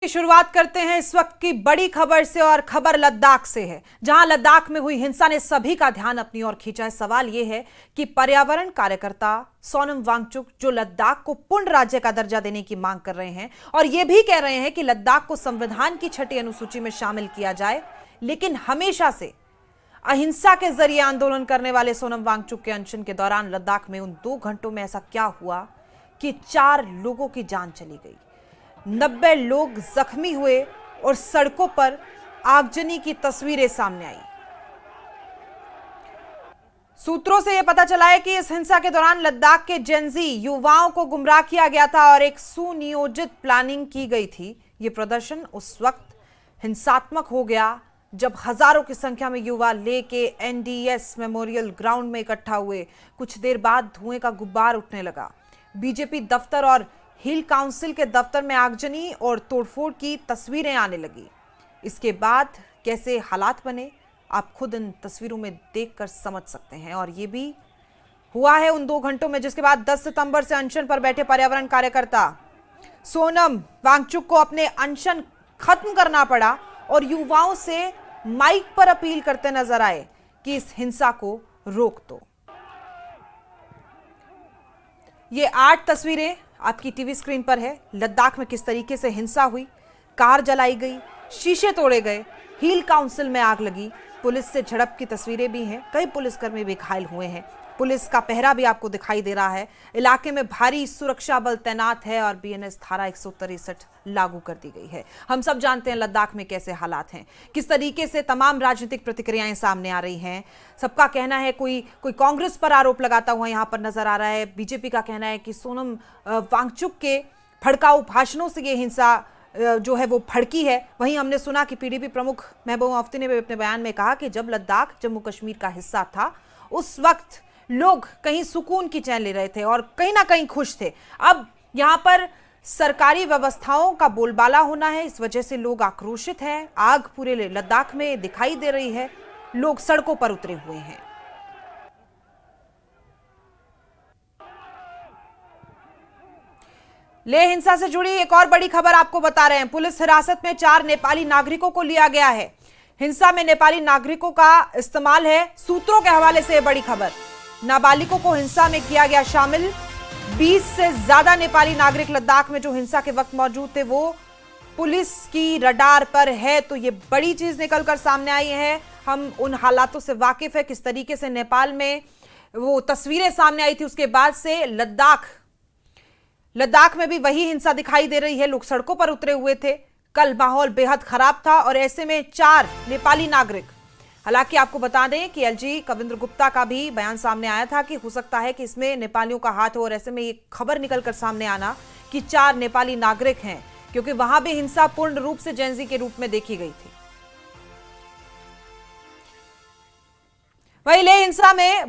की शुरुआत करते हैं इस वक्त की बड़ी खबर से और खबर लद्दाख से है, जहां लद्दाख में हुई हिंसा ने सभी का ध्यान अपनी ओर खींचा है। सवाल यह है कि पर्यावरण कार्यकर्ता सोनम वांगचुक जो लद्दाख को पूर्ण राज्य का दर्जा देने की मांग कर रहे हैं और यह भी कह रहे हैं कि लद्दाख को संविधान की 6ठी अनुसूची में शामिल किया जाए, लेकिन हमेशा से अहिंसा के जरिए आंदोलन करने वाले सोनम वांगचुक के अनशन के दौरान लद्दाख में उन 2 घंटों में ऐसा क्या हुआ कि 4 लोगों की जान चली गई, 90 लोग जख्मी हुए और सड़कों पर आगजनी की तस्वीरें सामने आई। सूत्रों से यह पता चला है कि इस हिंसा के दौरान लद्दाख के जेनजी युवाओं को गुमराह किया गया था और एक सुनियोजित प्लानिंग की गई थी। यह प्रदर्शन उस वक्त हिंसात्मक हो गया जब हजारों की संख्या में युवा लेके एनडीएस मेमोरियल ग्राउंड में इकट्ठा हुए। कुछ देर बाद धुएं का गुब्बार उठने लगा। बीजेपी दफ्तर और हिल काउंसिल के दफ्तर में आगजनी और तोड़फोड़ की तस्वीरें आने लगी। इसके बाद कैसे हालात बने, आप खुद इन तस्वीरों में देखकर समझ सकते हैं। और ये भी हुआ है उन 2 घंटों में जिसके बाद 10 सितंबर से अनशन पर बैठे पर्यावरण कार्यकर्ता सोनम वांगचुक को अपने अनशन खत्म करना पड़ा और युवाओं से माइक पर अपील करते नजर आए कि इस हिंसा को रोक दो। ये 8 तस्वीरें आपकी टीवी स्क्रीन पर है। लद्दाख में किस तरीके से हिंसा हुई, कार जलाई गई, शीशे तोड़े गए, हिल काउंसिल में आग लगी, पुलिस से झड़प की तस्वीरें भी हैं। कई पुलिसकर्मी भी घायल हुए हैं। पुलिस का पहरा भी आपको दिखाई दे रहा है। इलाके में भारी सुरक्षा बल तैनात है और बीएनएस धारा 163 लागू कर दी गई है। हम सब जानते हैं लद्दाख में कैसे हालात हैं, किस तरीके से तमाम राजनीतिक प्रतिक्रियाएं सामने आ रही हैं। सबका कहना है कोई कांग्रेस पर आरोप लगाता हुआ यहां पर नजर आ रहा है। बीजेपी का कहना है कि सोनम वांगचुक के भड़काऊ भाषणों से ये हिंसा जो है वो भड़की है। वहीं हमने सुना कि पीडीपी प्रमुख महबूबा मुफ्ती ने भी अपने बयान में कहा कि जब लद्दाख जम्मू कश्मीर का हिस्सा था उस वक्त लोग कहीं सुकून की चैन ले रहे थे और कहीं ना कहीं खुश थे। अब यहां पर सरकारी व्यवस्थाओं का बोलबाला होना है, इस वजह से लोग आक्रोशित हैं। आग पूरे लद्दाख में दिखाई दे रही है, लोग सड़कों पर उतरे हुए हैं। लेह हिंसा से जुड़ी एक और बड़ी खबर आपको बता रहे हैं। पुलिस हिरासत में 4 नेपाली नागरिकों को लिया गया है। हिंसा में नेपाली नागरिकों का इस्तेमाल है, सूत्रों के हवाले से बड़ी खबर। नाबालिगों को हिंसा में किया गया शामिल। 20 से ज्यादा नेपाली नागरिक लद्दाख में जो हिंसा के वक्त मौजूद थे वो पुलिस की रडार पर है। तो ये बड़ी चीज निकलकर सामने आई है। हम उन हालातों से वाकिफ है, किस तरीके से नेपाल में वो तस्वीरें सामने आई थी। उसके बाद से लद्दाख में भी वही हिंसा दिखाई दे रही है। लोग सड़कों पर उतरे हुए थे। कल माहौल बेहद खराब था और ऐसे में 4 नेपाली नागरिक, हालांकि आपको बता दें कि एलजी कविंद्र गुप्ता का भी बयान सामने आया था कि हो सकता है कि इसमें नेपालियों का हाथ हो, और ऐसे में ये खबर निकलकर सामने आना कि 4 नेपाली नागरिक हैं, क्योंकि वहां भी हिंसा पूर्ण रूप से जेनजी के रूप में देखी गई थी। वही लेह हिंसा में